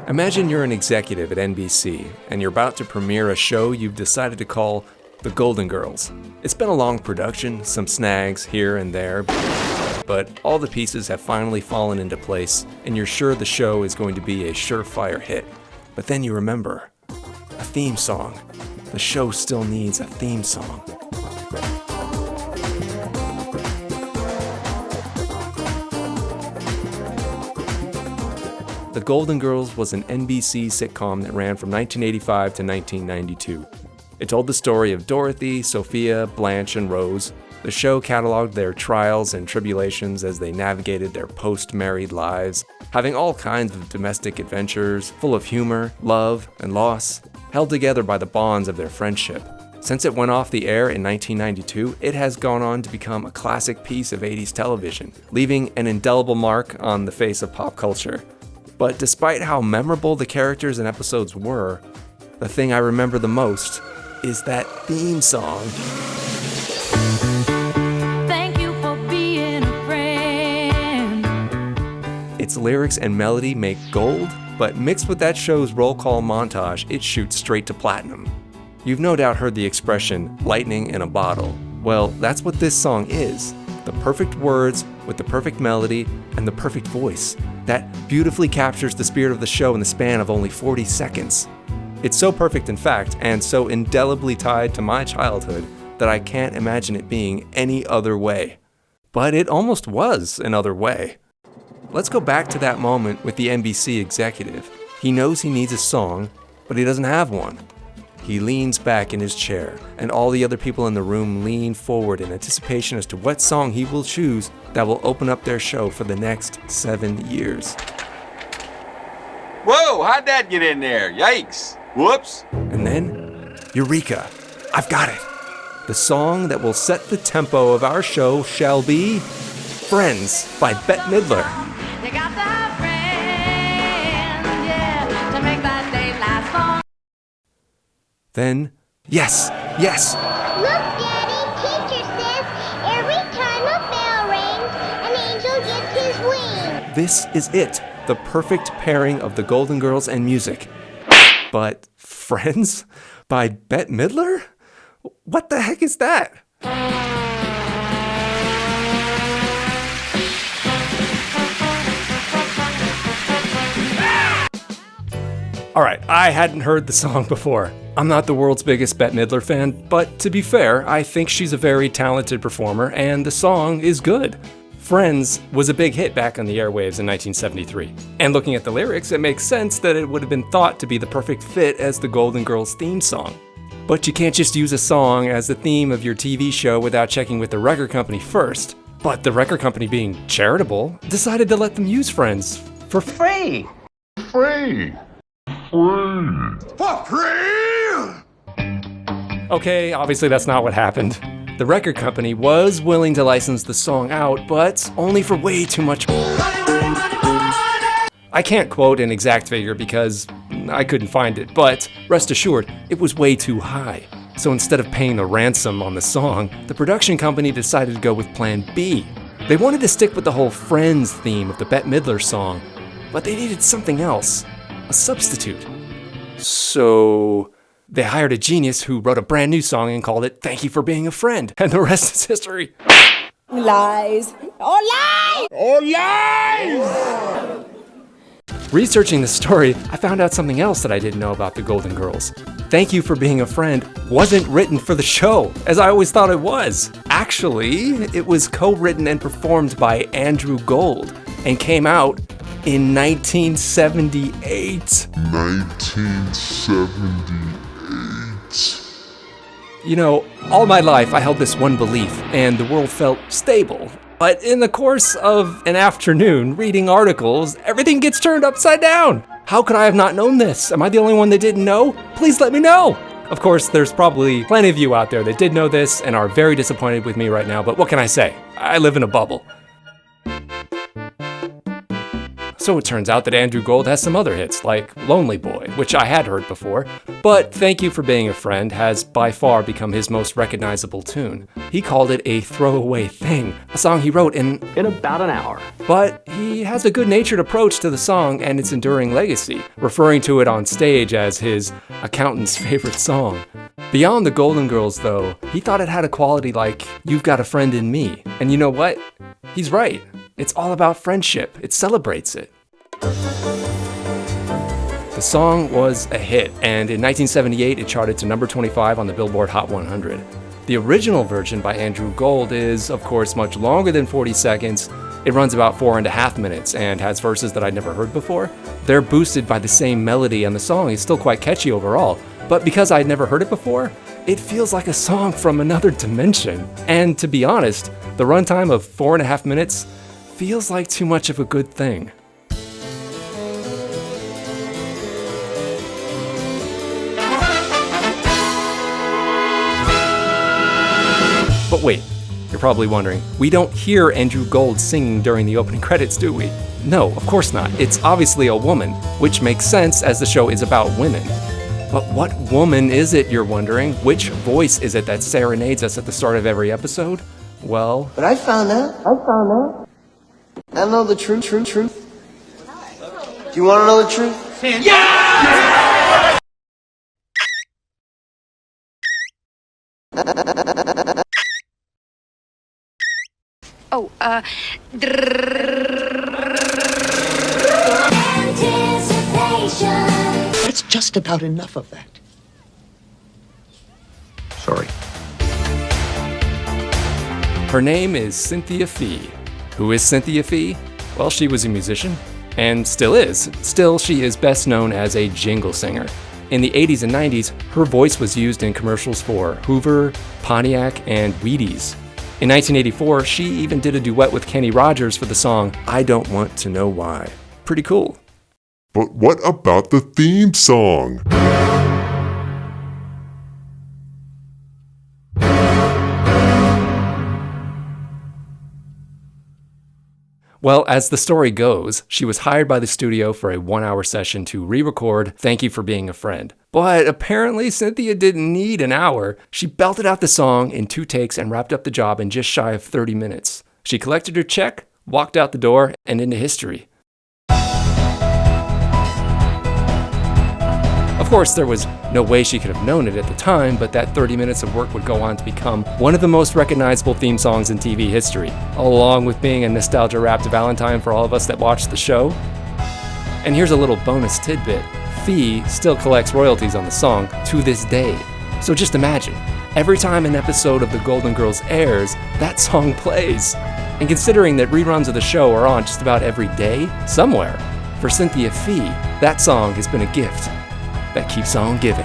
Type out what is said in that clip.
Imagine you're an executive at NBC, and you're about to premiere a show you've decided to call The Golden Girls. It's been a long production, some snags here and there, but all the pieces have finally fallen into place, and you're sure the show is going to be a surefire hit. But then you remember, a theme song. The show still needs a theme song. The Golden Girls was an NBC sitcom that ran from 1985 to 1992. It told the story of Dorothy, Sophia, Blanche, and Rose. The show cataloged their trials and tribulations as they navigated their post-married lives, having all kinds of domestic adventures, full of humor, love, and loss, held together by the bonds of their friendship. Since it went off the air in 1992, it has gone on to become a classic piece of 80s television, leaving an indelible mark on the face of pop culture. But despite how memorable the characters and episodes were, the thing I remember the most is that theme song. Thank you for being a friend. Its lyrics and melody make gold, but mixed with that show's roll call montage, it shoots straight to platinum. You've no doubt heard the expression, lightning in a bottle. Well, that's what this song is. The perfect words with the perfect melody and the perfect voice that beautifully captures the spirit of the show in the span of only 40 seconds. It's so perfect, in fact, and so indelibly tied to my childhood that I can't imagine it being any other way. But it almost was another way. Let's go back to that moment with the NBC executive. He knows he needs a song, but he doesn't have one. He leans back in his chair, and all the other people in the room lean forward in anticipation as to what song he will choose that will open up their show for the next 7 years. Whoa, how'd that get in there? Yikes. Whoops. And then, Eureka! I've got it! The song that will set the tempo of our show shall be Friends by Bette Midler. You got the friend, yeah, to make that day last long. Then, yes! Look, Daddy, teacher says every time a bell rings, an angel gets his wings. This is it, the perfect pairing of the Golden Girls and music. But Friends by Bette Midler? What the heck is that? Alright, I hadn't heard the song before. I'm not the world's biggest Bette Midler fan, but to be fair, I think she's a very talented performer, and the song is good. Friends was a big hit back on the airwaves in 1973. And looking at the lyrics, it makes sense that it would have been thought to be the perfect fit as the Golden Girls theme song. But you can't just use a song as the theme of your TV show without checking with the record company first. But the record company, being charitable, decided to let them use Friends for free. Okay, obviously that's not what happened. The record company was willing to license the song out, but only for way too much money. I can't quote an exact figure because I couldn't find it, but rest assured, it was way too high. So instead of paying the ransom on the song, the production company decided to go with Plan B. They wanted to stick with the whole Friends theme of the Bette Midler song, but they needed something else, a substitute. So they hired a genius who wrote a brand new song and called it Thank You for Being a Friend, and the rest is history. Lies. Oh, lies! Researching the story, I found out something else that I didn't know about the Golden Girls. Thank You for Being a Friend wasn't written for the show, as I always thought it was. Actually, it was co-written and performed by Andrew Gold, and came out in 1978. You know, all my life I held this one belief, and the world felt stable. But in the course of an afternoon reading articles, everything gets turned upside down. How could I have not known this? Am I the only one that didn't know? Please let me know. Of course, there's probably plenty of you out there that did know this and are very disappointed with me right now, but what can I say? I live in a bubble. So it turns out that Andrew Gold has some other hits, like Lonely Boy, which I had heard before, but Thank You for Being a Friend has by far become his most recognizable tune. He called it a throwaway thing, a song he wrote in about an hour. But he has a good-natured approach to the song and its enduring legacy, referring to it on stage as his accountant's favorite song. Beyond the Golden Girls, though, he thought it had a quality like, You've Got a Friend in Me. And you know what? He's right. It's all about friendship. It celebrates it. The song was a hit, and in 1978 it charted to number 25 on the Billboard Hot 100. The original version by Andrew Gold is, of course, much longer than 40 seconds. It runs about 4.5 minutes and has verses that I'd never heard before. They're boosted by the same melody, and the song is still quite catchy overall. But because I'd never heard it before, it feels like a song from another dimension. And to be honest, the runtime of 4.5 minutes feels like too much of a good thing. But wait, you're probably wondering, we don't hear Andrew Gold singing during the opening credits, do we? No, of course not. It's obviously a woman, which makes sense as the show is about women. But what woman is it, you're wondering? Which voice is it that serenades us at the start of every episode? Well... But I found out. I know the truth. Do you want to know the truth? Yeah! Oh, That's just about enough of that. Sorry. Her name is Cynthia Fee. Who is Cynthia Fee? Well, she was a musician, and still is. Still, she is best known as a jingle singer. In the 80s and 90s, her voice was used in commercials for Hoover, Pontiac, and Wheaties. In 1984, she even did a duet with Kenny Rogers for the song I Don't Want to Know Why. Pretty cool. But what about the theme song? Well, as the story goes, she was hired by the studio for a 1-hour session to re-record Thank You for Being a Friend. But apparently Cynthia didn't need an hour. She belted out the song in 2 takes and wrapped up the job in just shy of 30 minutes. She collected her check, walked out the door, and into history. Of course, there was no way she could have known it at the time, but that 30 minutes of work would go on to become one of the most recognizable theme songs in TV history, along with being a nostalgia-wrapped Valentine for all of us that watched the show. And here's a little bonus tidbit. Fee still collects royalties on the song to this day. So just imagine, every time an episode of The Golden Girls airs, that song plays. And considering that reruns of the show are on just about every day, somewhere, for Cynthia Fee, that song has been a gift that keeps on giving.